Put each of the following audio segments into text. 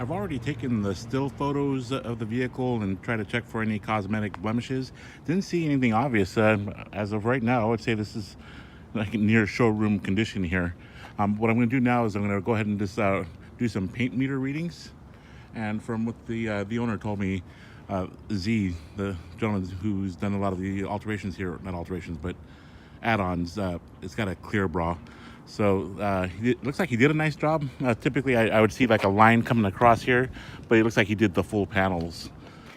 I've already taken the still photos of the vehicle and tried to check for any cosmetic blemishes. Didn't see anything obvious. As of right now, I would say this is like near showroom condition here. What I'm going to do now is I'm going to go ahead and just do some paint meter readings. And from what the owner told me, Z, the gentleman who's done a lot of the alterations here, not alterations, but add-ons, it's got a clear bra. So it looks like he did a nice job. Typically, I would see like a line coming across here, but it looks like he did the full panels.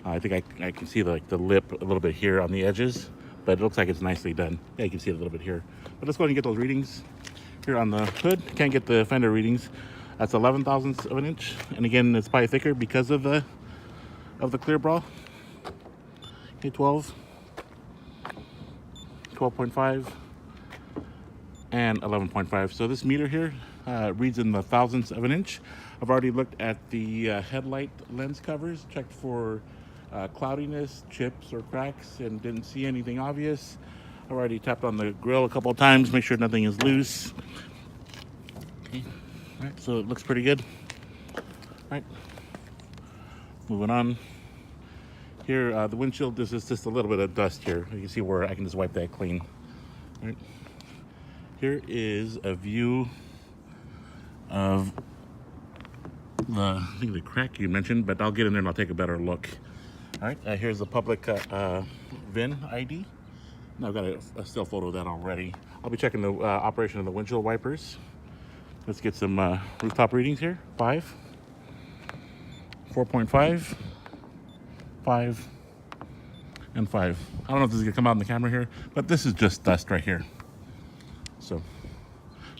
I think I can see the lip a little bit here on the edges, but it looks like it's nicely done. Yeah, you can see it a little bit here. But let's go ahead and get those readings here on the hood. Can't get the fender readings. That's 11 thousandths of an inch, and again, it's probably thicker because of the clear bra. Okay, 12, 12.5. and 11.5. So this meter here reads in the thousandths of an inch. I've already looked at the headlight lens covers, checked for cloudiness, chips, or cracks, and didn't see anything obvious. I've already tapped on the grill a couple of times, make sure nothing is loose. Okay, all right, so it looks pretty good. All right, moving on. Here, the windshield, there's just a little bit of dust here. You can see where I can just wipe that clean. All right. Here is a view of I think the crack you mentioned, but I'll get in there and I'll take a better look. All right, here's the public VIN ID. Now I've got a still photo of that already. I'll be checking the operation of the windshield wipers. Let's get some rooftop readings here. 5, 4.5, 5, and 5. I don't know if this is gonna come out in the camera here, but this is just dust right here. So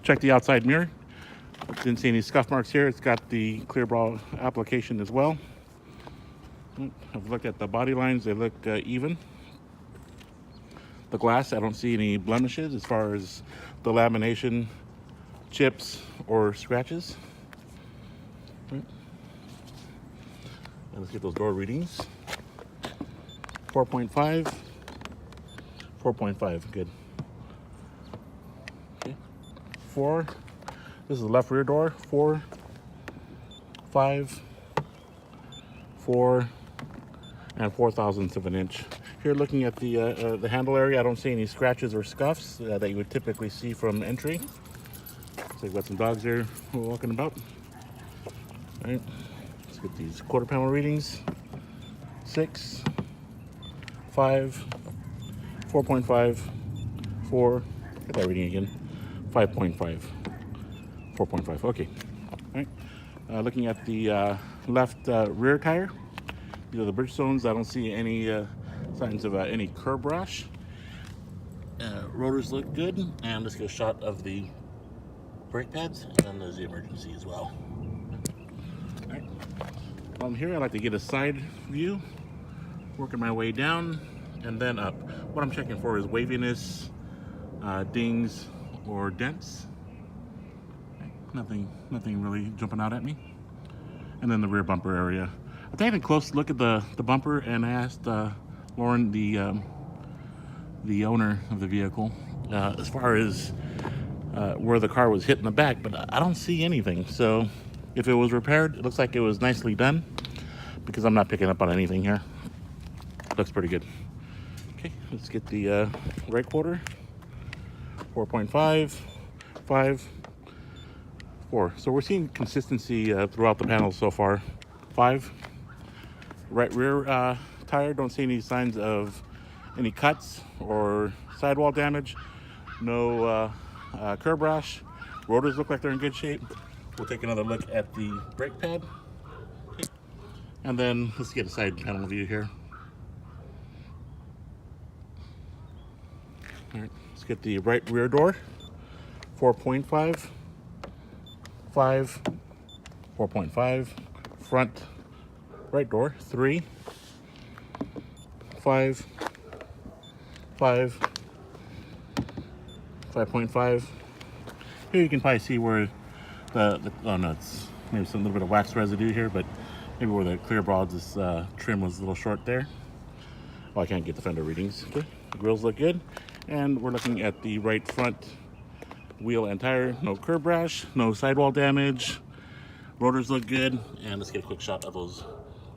check the outside mirror. Didn't see any scuff marks here. It's got the clear bra application as well. I've looked at the body lines. They look even. The glass, I don't see any blemishes as far as the lamination, chips, or scratches. And let's get those door readings. 4.5, 4.5, good. 4. This is the left rear door. 4, 5, 4, and 4 thousandths of an inch. Here, looking at the handle area, I don't see any scratches or scuffs that you would typically see from entry. So we've got some dogs there walking about. All right, let's get these quarter panel readings. 6, 5, 4.5, 4. Get that reading again. 5.5, 4.5, okay. All right, looking at the left rear tire, these are the Bridgestones. I don't see any signs of any curb rash. Rotors look good, and let's get a shot of the brake pads, and there's the emergency as well. All right, from here, I like to get a side view, working my way down and then up. What I'm checking for is waviness, dings, or dents. Nothing really jumping out at me. And then the rear bumper area. I taking a close look at the bumper, and I asked Lauren, the owner of the vehicle, as far as where the car was hit in the back, but I don't see anything. So if it was repaired, it looks like it was nicely done, because I'm not picking up on anything here. Looks pretty good. Okay, let's get the right quarter. 4.5, 5, 4. So we're seeing consistency throughout the panels so far. 5. Right rear tire, don't see any signs of any cuts or sidewall damage. No curb rash. Rotors look like they're in good shape. We'll take another look at the brake pad. Okay. And then let's get a side panel view here. All right, let's get the right rear door. 4.5, 5, 4.5. Front right door. 3, 5, 5, 5.5. Here you can probably see where oh no, it's maybe some little bit of wax residue here, but maybe where the clear bra, this trim was a little short there. Oh, I can't get the fender readings. Okay, the grills look good. And we're looking at the right front wheel and tire. No curb rash, no sidewall damage, Rotors look good, and let's get a quick shot of those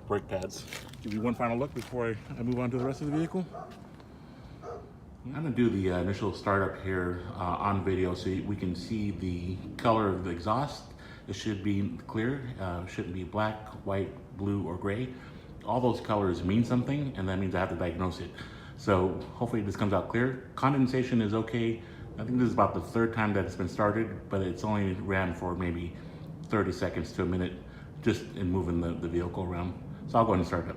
brake pads. Give you one final look before I move on to the rest of the vehicle. I'm gonna do the initial startup here on video so we can see the color of the exhaust. It should be clear, shouldn't be black, white, blue, or gray. All those colors mean something, and that means I have to diagnose it. So hopefully this comes out clear. Condensation is okay. I think this is about the third time that it's been started, but it's only ran for maybe 30 seconds to a minute just in moving the vehicle around. So I'll go ahead and start it up.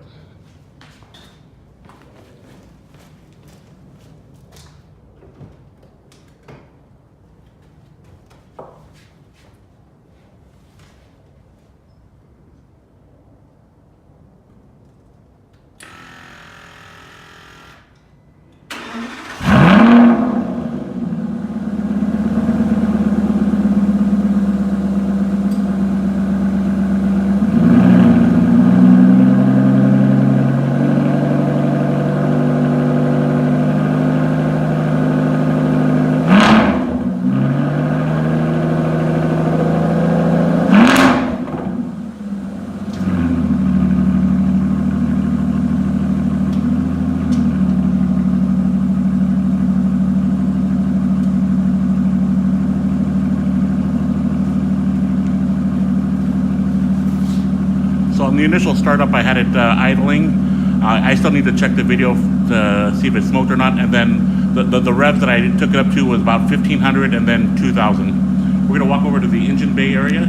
So on the initial startup, I had it idling. I still need to check the video to see if it smoked or not. And then the revs that I took it up to was about 1,500 and then 2,000. We're gonna walk over to the engine bay area.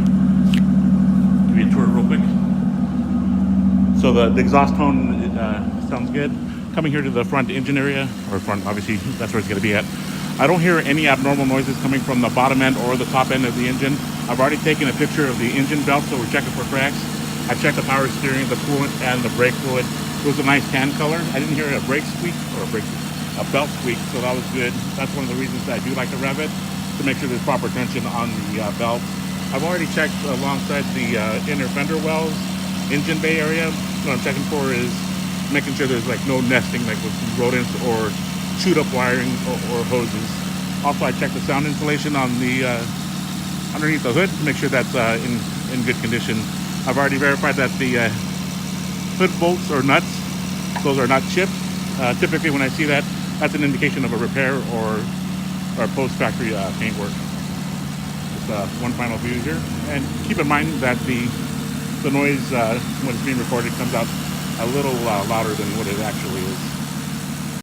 Give you a tour real quick. So the exhaust tone sounds good. Coming here to the front engine area, or front, obviously that's where it's gonna be at. I don't hear any abnormal noises coming from the bottom end or the top end of the engine. I've already taken a picture of the engine belt, so we're checking for cracks. I checked the power steering, the coolant, and the brake fluid. It was a nice tan color. I didn't hear a brake squeak or a belt squeak, so that was good. That's one of the reasons that I do like to rev it, to make sure there's proper tension on the belt. I've already checked alongside the inner fender wells, engine bay area. What I'm checking for is making sure there's like no nesting, like with rodents or chewed up wiring or hoses. Also, I checked the sound insulation on the underneath the hood to make sure that's in good condition. I've already verified that the hood bolts or nuts, those are not chipped. Typically when I see that, that's an indication of a repair or post-factory paint work. Just one final view here. And keep in mind that the noise when it's being recorded comes out a little louder than what it actually is.